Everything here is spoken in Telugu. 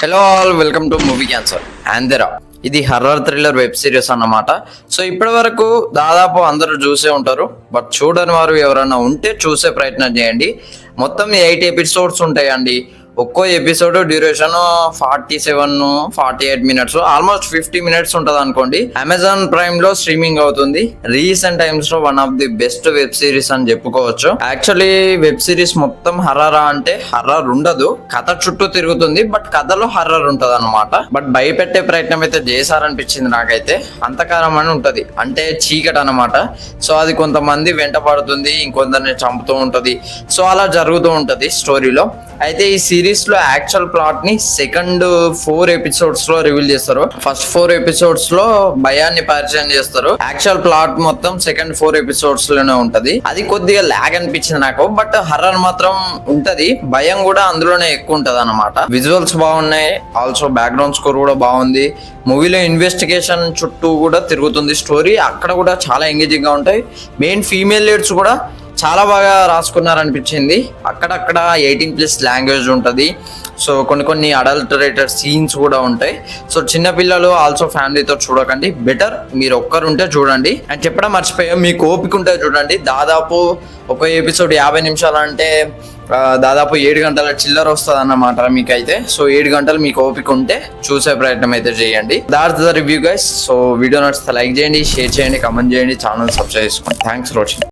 Hello all, welcome to movie cancer. Andhra ఇది హర్రర్ థ్రిల్లర్ వెబ్ సిరీస్ అన్నమాట. సో ఇప్పటి వరకు దాదాపు అందరూ చూసే ఉంటారు, బట్ చూడని వారు ఎవరైనా ఉంటే చూసే ప్రయత్నం చేయండి. మొత్తం 8 ఎపిసోడ్స్ ఉంటాయండి. ఒక్కో episode duration 47-48 minutes, almost 50 minutes ఉంటుంది అనుకోండి. అమెజాన్ ప్రైమ్ లో స్ట్రీమింగ్ అవుతుంది. రీసెంట్ టైమ్స్ లో one of the best web series అని చెప్పుకోవచ్చు. యాక్చువల్లీ వెబ్ సిరీస్ మొత్తం హర్రరా అంటే హర్రర్ ఉండదు, కథ చుట్టూ తిరుగుతుంది, బట్ కథలో హర్రర్ ఉంటది అనమాట. బట్ భయపెట్టే ప్రయత్నం అయితే చేశారనిపించింది నాకైతే. అంతకారం అని ఉంటది, అంటే చీకటి అనమాట. సో అది కొంతమంది వెంట పడుతుంది, ఇంకొందరిని చంపుతూ ఉంటది. సో అలా జరుగుతూ ఉంటది స్టోరీలో. అయితే ఈ సిరీస్ లో యాక్చువల్ ప్లాట్ ని సెకండ్ 4 ఎపిసోడ్స్ లో రివీల్ చేస్తారు. ఫస్ట్ 4 ఎపిసోడ్స్ లో భయాన్ని పరిచయం చేస్తారు. యాక్చువల్ ప్లాట్ మొత్తం సెకండ్ 4 ఎపిసోడ్స్ లోనే ఉంటది. అది కొద్దిగా లాగ్ అనిపించింది నాకు, బట్ హర్రర్ మాత్రం ఉంటది. భయం కూడా అందులోనే ఎక్కువ ఉంటది అనమాట. విజువల్స్ బాగున్నాయి, ఆల్సో బ్యాక్గ్రౌండ్ స్కోర్ కూడా బాగుంది. మూవీలో ఇన్వెస్టిగేషన్ చుట్టూ కూడా తిరుగుతుంది స్టోరీ. అక్కడ కూడా చాలా ఎంగేజింగ్ గా ఉంటాయి. మెయిన్ ఫీమేల్ లీడ్స్ కూడా చాలా బాగా రాసుకున్నారనిపించింది. అక్కడక్కడ 18+ లాంగ్వేజ్ ఉంటుంది. సో కొన్ని అడల్టరేటెడ్ సీన్స్ కూడా ఉంటాయి. సో చిన్నపిల్లలు ఆల్సో ఫ్యామిలీతో చూడకండి, బెటర్ మీరు ఒక్కరుంటే చూడండి. అని చెప్పడం మర్చిపోయాం, మీకు ఓపిక ఉంటే చూడండి. దాదాపు ఒక ఎపిసోడ్ 50 నిమిషాలు అంటే దాదాపు 7 గంటల చిల్లర వస్తుంది అన్నమాట మీకైతే. సో 7 గంటలు మీకు ఓపిక ఉంటే చూసే ప్రయత్నం అయితే చేయండి. That's the review guys. So video నచ్చితే లైక్ చేయండి, షేర్ చేయండి, కమెంట్ చేయండి, ఛానల్ సబ్స్క్రైబ్ చేసుకోండి. Thanks for watching.